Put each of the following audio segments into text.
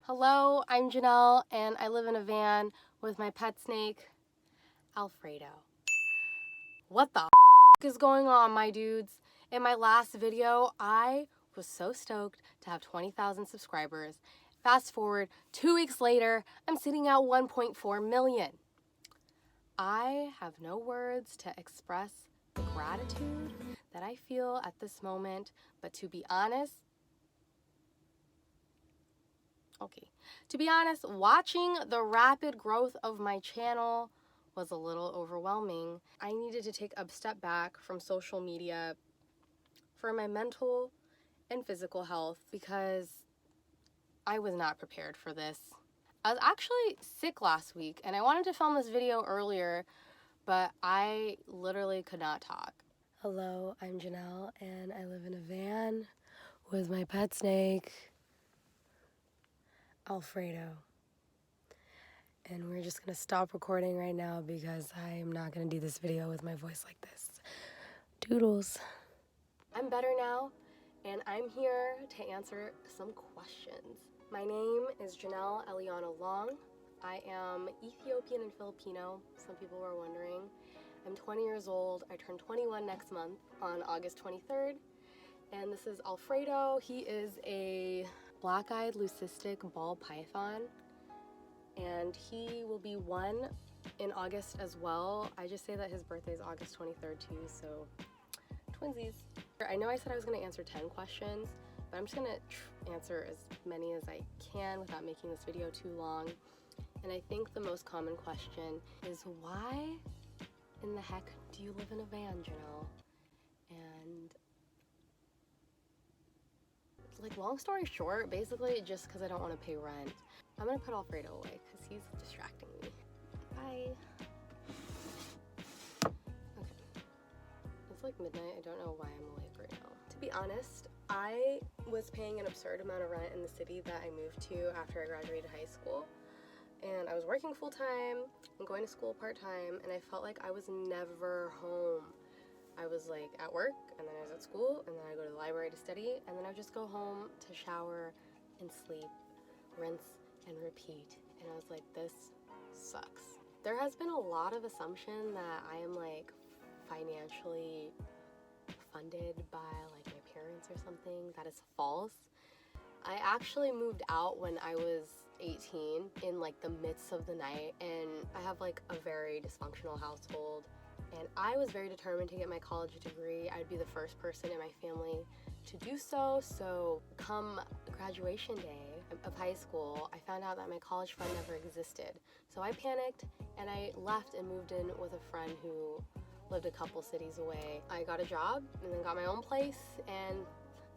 Hello, I'm Janelle, and I live in a van with my pet snake, Alfredo. What the is going on, my dudes? In my last video, I was so stoked to have 20,000 subscribers. Fast forward, 2 weeks later, I'm sitting at 1.4 million. I have no words to express the gratitude that I feel at this moment, but to be honest, watching the rapid growth of my channel was a little overwhelming. I needed to take a step back from social media for my mental and physical health because I was not prepared for this. I was actually sick last week and I wanted to film this video earlier, but I literally could not talk. Hello, I'm Janelle and I live in a van with my pet snake, Alfredo. And we're just gonna stop recording right now because I am not gonna do this video with my voice like this. Doodles. I'm better now, and I'm here to answer some questions. My name is Janelle Eliana Long. I am Ethiopian and Filipino, some people were wondering. I'm 20 years old. I turn 21 next month on August 23rd. And this is Alfredo. He is a black-eyed leucistic ball python. And he will be 1 in August as well. I just say that his birthday is August 23rd too, so twinsies. I know I said I was gonna answer 10 questions, but I'm just gonna answer as many as I can without making this video too long. And I think the most common question is, why in the heck do you live in a van, Janelle? And like, long story short, basically just because I don't want to pay rent. I'm gonna put Alfredo away because he's distracting me. Bye. Okay. It's like midnight. I don't know why I'm awake right now. To be honest, I was paying an absurd amount of rent in the city that I moved to after I graduated high school. And I was working full-time and going to school part-time, and I felt like I was never home. I was like at work, and then I was at school, and then I go to the library to study, and then I would just go home to shower and sleep, rinse and repeat. And I was like, this sucks. There has been a lot of assumption that I am like financially funded by like my parents or something. That is false. I actually moved out when I was 18 in like the midst of the night, and I have like a very dysfunctional household. And I was very determined to get my college degree. I'd be the first person in my family to do so. So come graduation day of high school, I found out that my college fund never existed. So I panicked and I left and moved in with a friend who lived a couple cities away. I got a job and then got my own place, and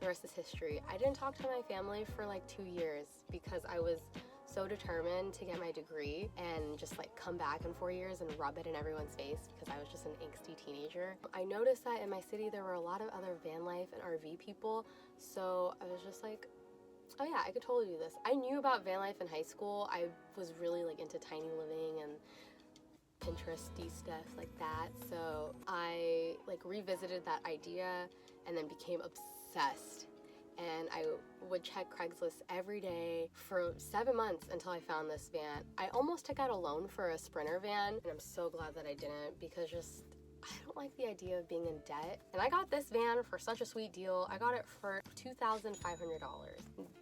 the rest is history. I didn't talk to my family for like 2 years because I was so determined to get my degree and just like come back in 4 years and rub it in everyone's face because I was just an angsty teenager. I noticed that in my city there were a lot of other van life and RV people, so I was just like, oh yeah, I could totally do this. I knew about van life in high school. I was really like into tiny living and Pinteresty stuff like that, so I like revisited that idea and then became obsessed. And I would check Craigslist every day for 7 months until I found this van. I almost took out a loan for a Sprinter van, and I'm so glad that I didn't, because just, I don't like the idea of being in debt. And I got this van for such a sweet deal. I got it for $2,500.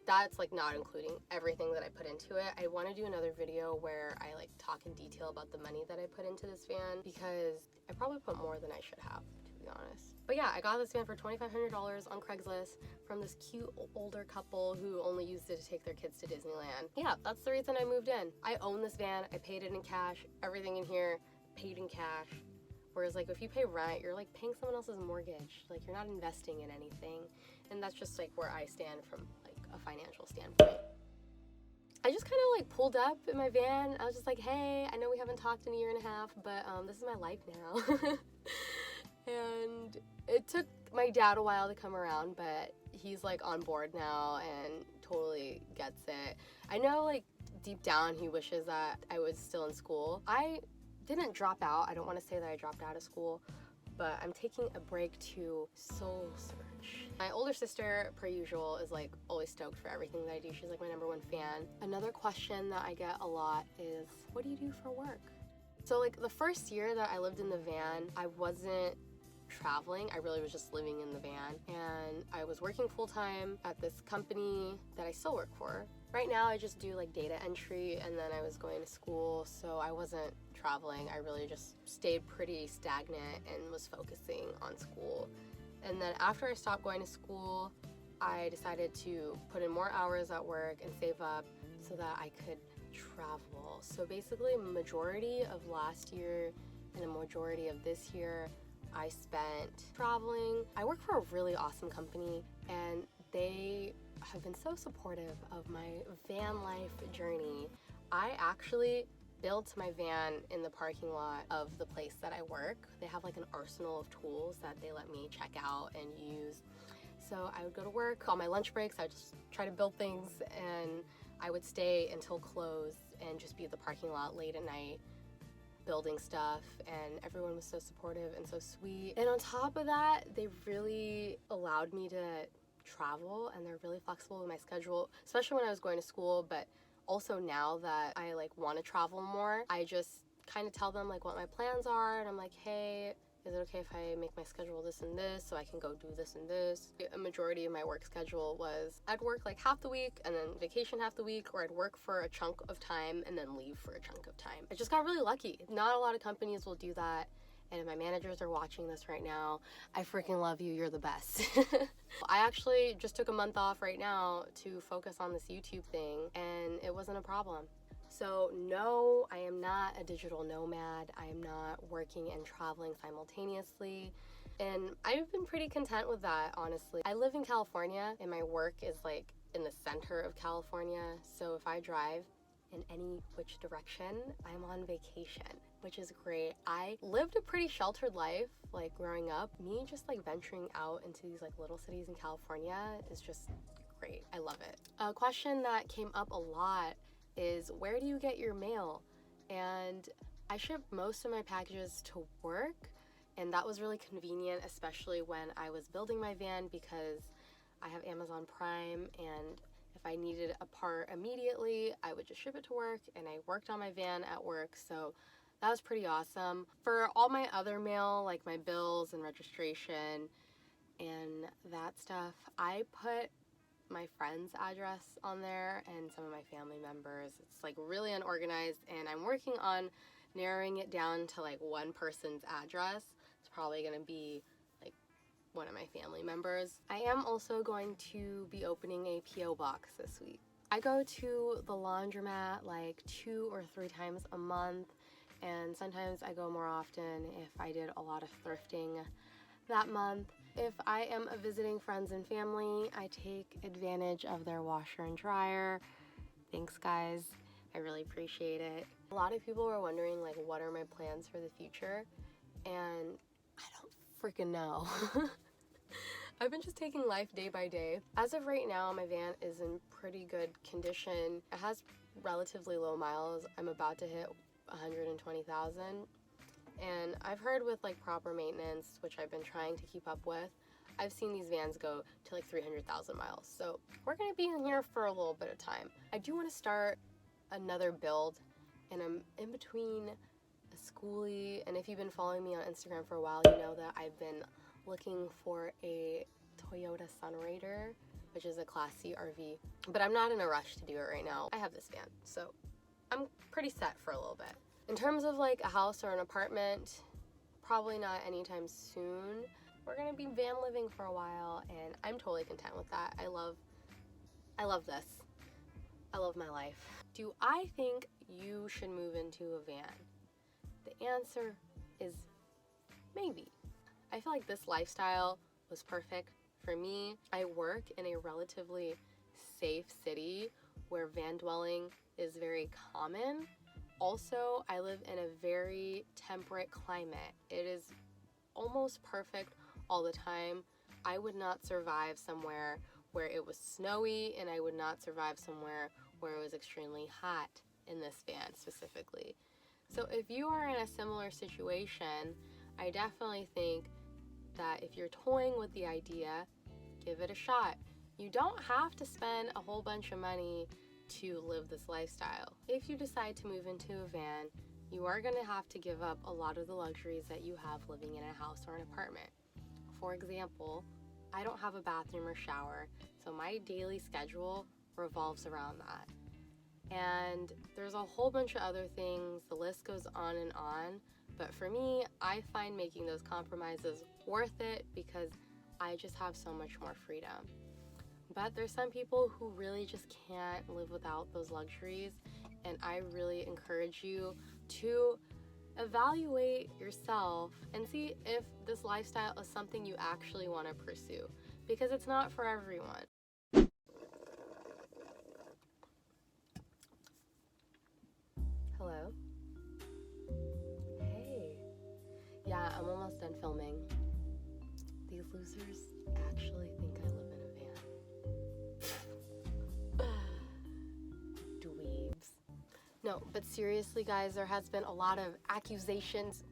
That's like not including everything that I put into it. I want to do another video where I like talk in detail about the money that I put into this van, because I probably put more than I should have, to be honest. But yeah, I got this van for $2,500 on Craigslist from this cute older couple who only used it to take their kids to Disneyland. Yeah, that's the reason I moved in. I own this van, I paid it in cash, everything in here paid in cash. Whereas like if you pay rent, you're like paying someone else's mortgage. Like you're not investing in anything. And that's just like where I stand from like a financial standpoint. I just kind of like pulled up in my van. I was just like, hey, I know we haven't talked in a year and a half, but this is my life now. And it took my dad a while to come around, but he's like on board now and totally gets it. I know like deep down he wishes that I was still in school. I didn't drop out. I don't want to say that I dropped out of school, but I'm taking a break to soul search. My older sister, per usual, is like always stoked for everything that I do. She's like my #1 fan. Another question that I get a lot is, what do you do for work? So like the first year that I lived in the van, I wasn't traveling. I really was just living in the van, and I was working full-time at this company that I still work for. Right now I just do like data entry, and then I was going to school, so I wasn't traveling. I really just stayed pretty stagnant and was focusing on school. And then after I stopped going to school, I decided to put in more hours at work and save up so that I could travel. So basically majority of last year and a majority of this year I spent traveling. I work for a really awesome company, and they have been so supportive of my van life journey. I actually built my van in the parking lot of the place that I work. They have like an arsenal of tools that they let me check out and use. So I would go to work on my lunch breaks. I would just try to build things, and I would stay until close and just be at the parking lot late at night building stuff, and everyone was so supportive and so sweet. And on top of that, they really allowed me to travel, and they're really flexible with my schedule, especially when I was going to school. But also now that I like want to travel more, I just kind of tell them like what my plans are, and I'm like, hey, is it okay if I make my schedule this and this so I can go do this and this? A majority of my work schedule was I'd work like half the week and then vacation half the week, or I'd work for a chunk of time and then leave for a chunk of time. I just got really lucky. Not a lot of companies will do that. And if my managers are watching this right now, I freaking love you. You're the best. I actually just took a month off right now to focus on this YouTube thing, and it wasn't a problem. So no, I am not a digital nomad. I am not working and traveling simultaneously. And I've been pretty content with that, honestly. I live in California, and my work is like in the center of California. So if I drive in any which direction, I'm on vacation, which is great. I lived a pretty sheltered life, like growing up. Me just like venturing out into these like little cities in California is just great. I love it. A question that came up a lot is, where do you get your mail? And I ship most of my packages to work, and that was really convenient, especially when I was building my van, because I have Amazon Prime, and if I needed a part immediately, I would just ship it to work, and I worked on my van at work, so that was pretty awesome. For all my other mail, like my bills and registration and that stuff, I put my friend's address on there and some of my family members. It's like really unorganized, and I'm working on narrowing it down to like one person's address. It's probably gonna be like one of my family members. I am also going to be opening a P.O. box this week. I go to the laundromat like 2 or 3 times a month, and sometimes I go more often if I did a lot of thrifting that month. If I am visiting friends and family, I take advantage of their washer and dryer. Thanks, guys. I really appreciate it. A lot of people were wondering, like, what are my plans for the future? And I don't freaking know. I've been just taking life day by day. As of right now, my van is in pretty good condition. It has relatively low miles. I'm about to hit 120,000. And I've heard with like proper maintenance, which I've been trying to keep up with, I've seen these vans go to like 300,000 miles. So we're gonna be in here for a little bit of time. I do wanna start another build, and I'm in between a schoolie, and if you've been following me on Instagram for a while, you know that I've been looking for a Toyota Sunraider, which is a Class C RV, but I'm not in a rush to do it right now. I have this van, so I'm pretty set for a little bit. In terms of like a house or an apartment, probably not anytime soon. We're gonna be van living for a while, and I'm totally content with that. I love this. I love my life. Do I think you should move into a van? The answer is maybe. I feel like this lifestyle was perfect for me. I work in a relatively safe city where van dwelling is very common. Also, I live in a very temperate climate. It is almost perfect all the time. I would not survive somewhere where it was snowy, and I would not survive somewhere where it was extremely hot in this van specifically. So if you are in a similar situation, I definitely think that if you're toying with the idea, give it a shot. You don't have to spend a whole bunch of money to live this lifestyle. If you decide to move into a van, you are going to have to give up a lot of the luxuries that you have living in a house or an apartment. For example, I don't have a bathroom or shower, so my daily schedule revolves around that. And there's a whole bunch of other things, the list goes on and on, but for me, I find making those compromises worth it because I just have so much more freedom. But there's some people who really just can't live without those luxuries, and I really encourage you to evaluate yourself and see if this lifestyle is something you actually want to pursue, because it's not for everyone. Hello? Hey. Yeah, I'm almost done filming. These losers actually think I live in a van. Dweebs. No, but seriously, guys, there has been a lot of accusations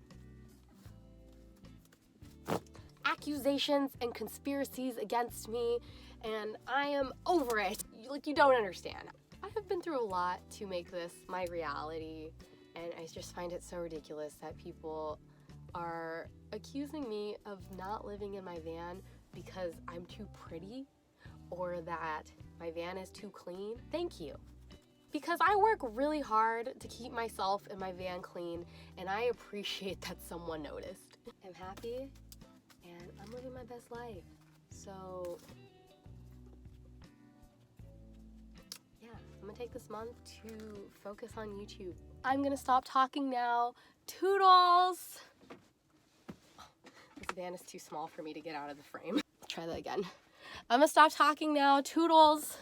and conspiracies against me, and I am over it. Like, you don't understand. I have been through a lot to make this my reality, and I just find it so ridiculous that people are accusing me of not living in my van because I'm too pretty or that my van is too clean. Thank you. Because I work really hard to keep myself and my van clean, and I appreciate that someone noticed. I'm happy and I'm living my best life. So yeah, I'm gonna take this month to focus on YouTube. I'm gonna stop talking now. Toodles! This van is too small for me to get out of the frame. Try that again. I'm gonna stop talking now. Toodles!